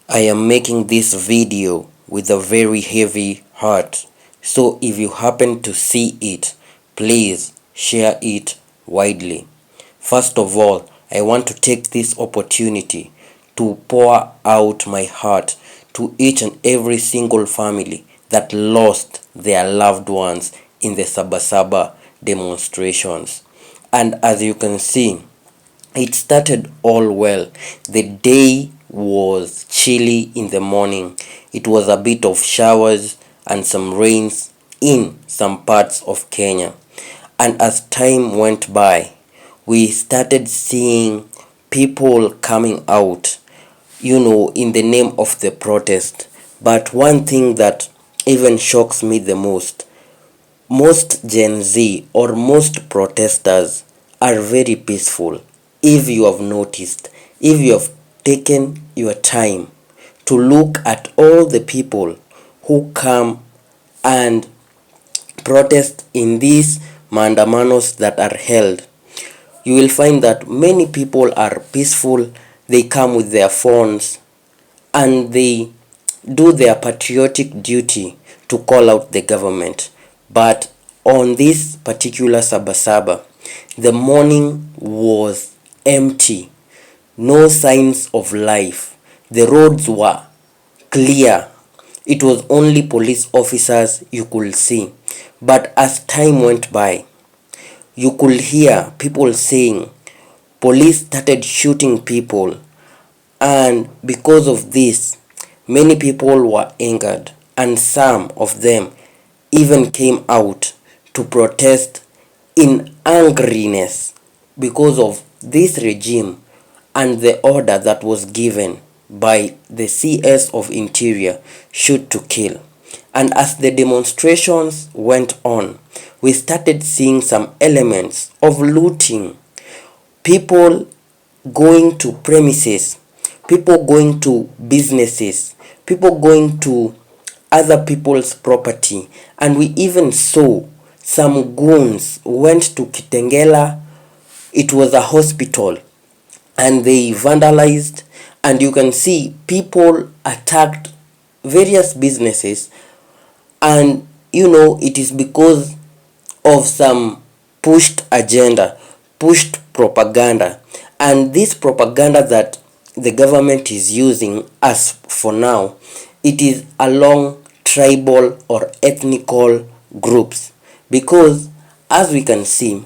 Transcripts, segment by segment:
I am making this video with a very heavy heart, so if you happen to see it, please share it widely. First of all, I want to take this opportunity to pour out my heart to each and every single family that lost their loved ones in the Sabasaba demonstrations. And as you can see, it started all well. The day was chilly in the morning. It was a bit of showers and some rains in some parts of Kenya. And as time went by, we started seeing people coming out, in the name of the protest. But one thing that even shocks me the most Gen Z or most protesters are very peaceful. If you have noticed, if you have taken your time to look at all the people who come and protest in these maandamanos that are held, you will find that many people are peaceful. They come with their phones and they do their patriotic duty to call out the government. But on this particular Sabasaba, the morning was empty, no signs of life. The roads were clear. It was only police officers you could see. But as time went by, you could hear people saying police started shooting people, and because of this, many people were angered, and some of them even came out to protest in angriness because of this regime and the order that was given by the CS of Interior, shoot to kill. And as the demonstrations went on, we started seeing some elements of looting, people going to premises, people going to businesses, people going to other people's property, and we even saw some goons went to Kitengela. It was a hospital, and they vandalized, and you can see people attacked various businesses. And it is because of some pushed agenda, pushed propaganda, and this propaganda that the government is using as for now, it is along tribal or ethnical groups, because as we can see,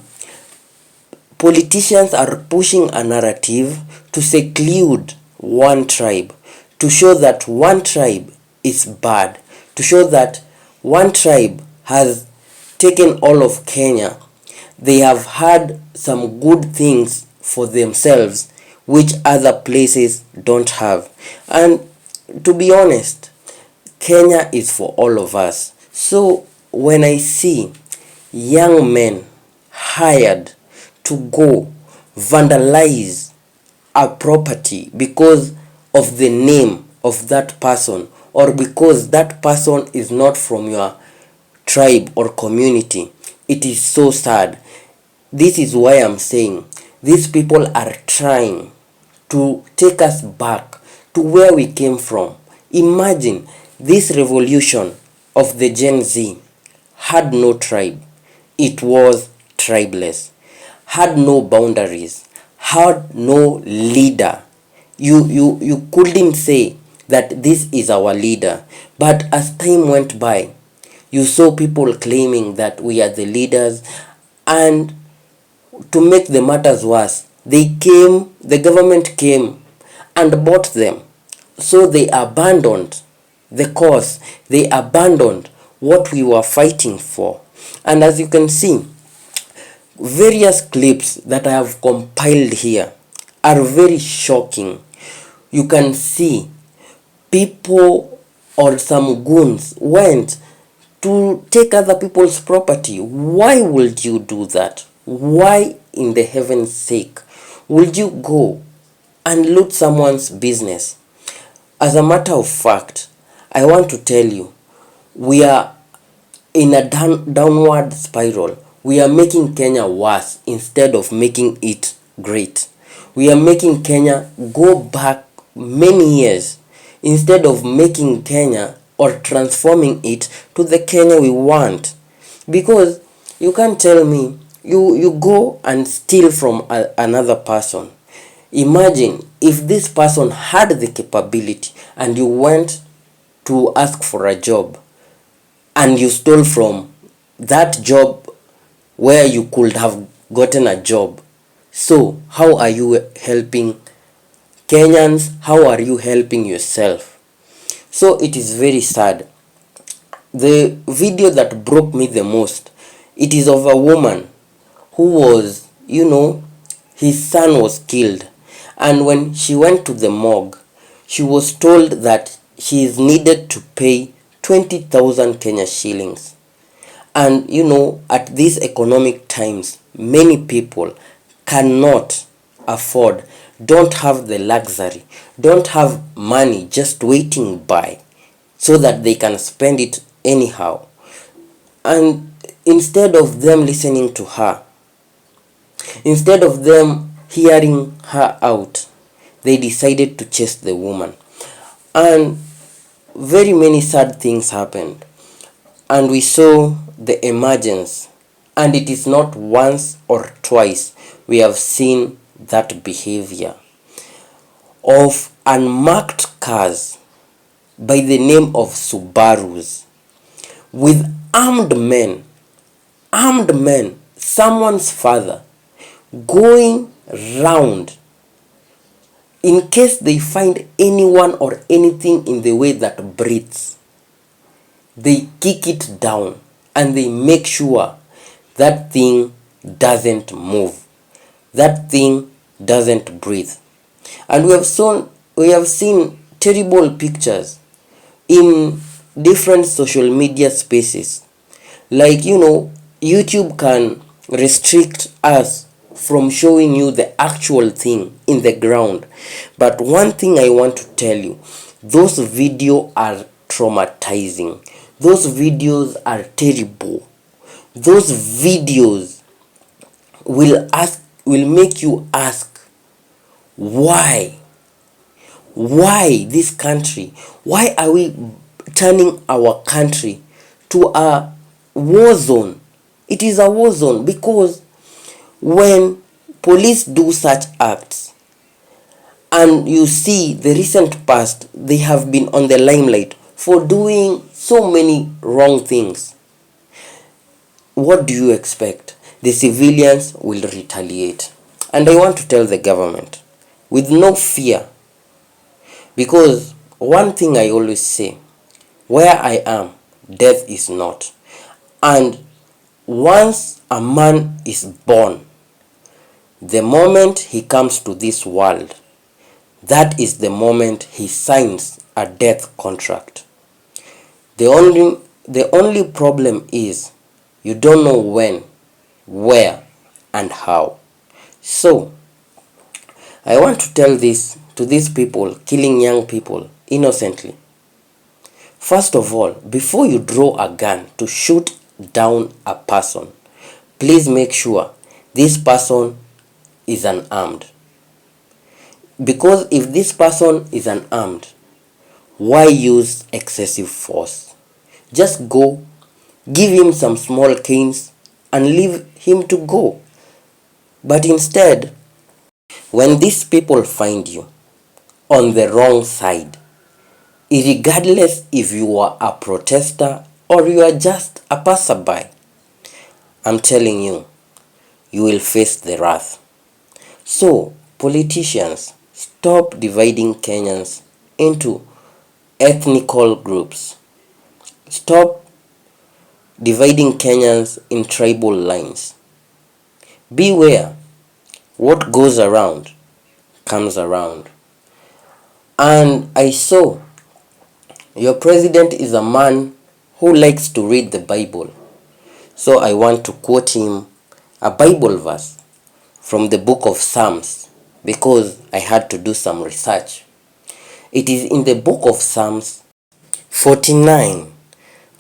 politicians are pushing a narrative to seclude one tribe, to show that one tribe is bad, to show that one tribe has taken all of Kenya. They have had some good things for themselves which other places don't have. And to be honest, Kenya is for all of us. So when I see young men hired to go vandalize a property because of the name of that person, or because that person is not from your tribe or community, it is so sad. This is why I'm saying these people are trying to take us back to where we came from. Imagine this revolution of the Gen Z had no tribe. It was tribeless, had no boundaries, had no leader. You couldn't say that this is our leader. But as time went by, you saw people claiming that we are the leaders, and to make the matters worse, the government came and bought them. So they abandoned the cause, they abandoned what we were fighting for. And as you can see, various clips that I have compiled here are very shocking. You can see people or some goons went to take other people's property. Why would you do that? Why, in the heaven's sake, would you go and loot someone's business? As a matter of fact, I want to tell you, we are in a downward spiral. We are making Kenya worse instead of making it great. We are making Kenya go back many years. instead of making Kenya or transforming it to the Kenya we want. Because you can't tell me you go and steal from another person. Imagine if this person had the capability and you went to ask for a job and you stole from that job where you could have gotten a job. So how are you helping Kenyans? How are you helping yourself? So it is very sad. The video that broke me the most, it is of a woman who was, his son was killed. And when she went to the morgue, she was told that she is needed to pay 20,000 Kenya shillings. And at these economic times, many people cannot afford, don't have the luxury, don't have money just waiting by so that they can spend it anyhow. And instead of them listening to her, instead of them hearing her out, they decided to chase the woman. And very many sad things happened. And we saw the emergence. And it is not once or twice we have seen that behavior of unmarked cars by the name of Subarus with armed men, someone's father, going round in case they find anyone or anything in the way that breathes. They kick it down and they make sure that thing doesn't move, that thing doesn't breathe. And we have seen terrible pictures in different social media spaces. Like, YouTube can restrict us from showing you the actual thing in the ground. But one thing I want to tell you, those videos are traumatizing. Those videos are terrible. Those videos will make you ask, why? Why this country? Why are we turning our country to a war zone? It is a war zone because when police do such acts, and you see the recent past, they have been on the limelight for doing so many wrong things. What do you expect? The civilians will retaliate. And I want to tell the government, with no fear, because one thing I always say, where I am, death is not. And once a man is born, the moment he comes to this world, that is the moment he signs a death contract. The only problem is you don't know when, where, and how. So, I want to tell this to these people killing young people innocently. First of all, before you draw a gun to shoot down a person, please make sure this person is unarmed. Because if this person is unarmed, why use excessive force? Just go, give him some small canes, and leave him to go. But instead, when these people find you on the wrong side, regardless if you are a protester or you are just a passerby, I'm telling you, you will face the wrath. So, politicians, stop dividing Kenyans into ethnical groups. Stop dividing Kenyans in tribal lines. Beware, what goes around comes around. And I saw your president is a man who likes to read the Bible. So I want to quote him a Bible verse from the book of Psalms because I had to do some research. It is in the book of Psalms 49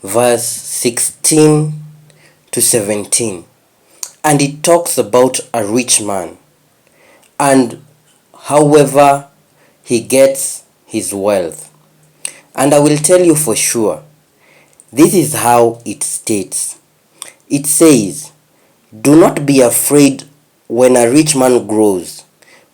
verse 16 to 17, and it talks about a rich man and however he gets his wealth. And I will tell you for sure, this is how it states. It says, "Do not be afraid when a rich man grows,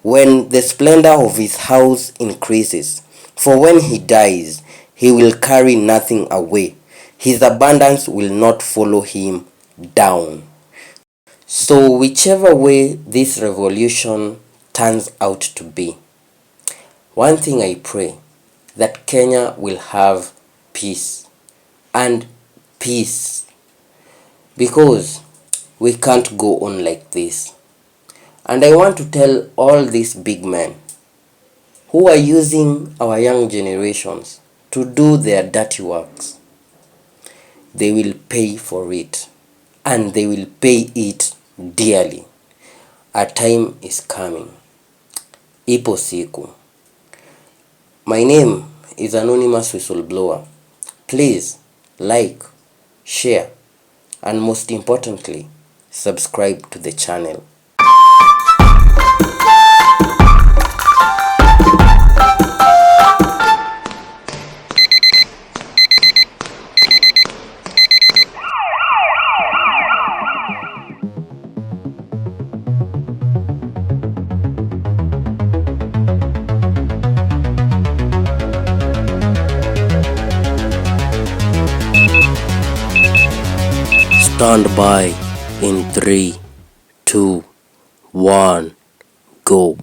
when the splendor of his house increases. For when he dies, he will carry nothing away. His abundance will not follow him down." So whichever way this revolution turns out to be, one thing I pray, that Kenya will have peace and peace, because we can't go on like this. And I want to tell all these big men who are using our young generations to do their dirty works, they will pay for it, and they will pay it dearly. A time is coming. Ipo siku. My name is Anonymous Whistleblower. Please like, share, and most importantly, subscribe to the channel. Stand by in 3, 2, 1, go.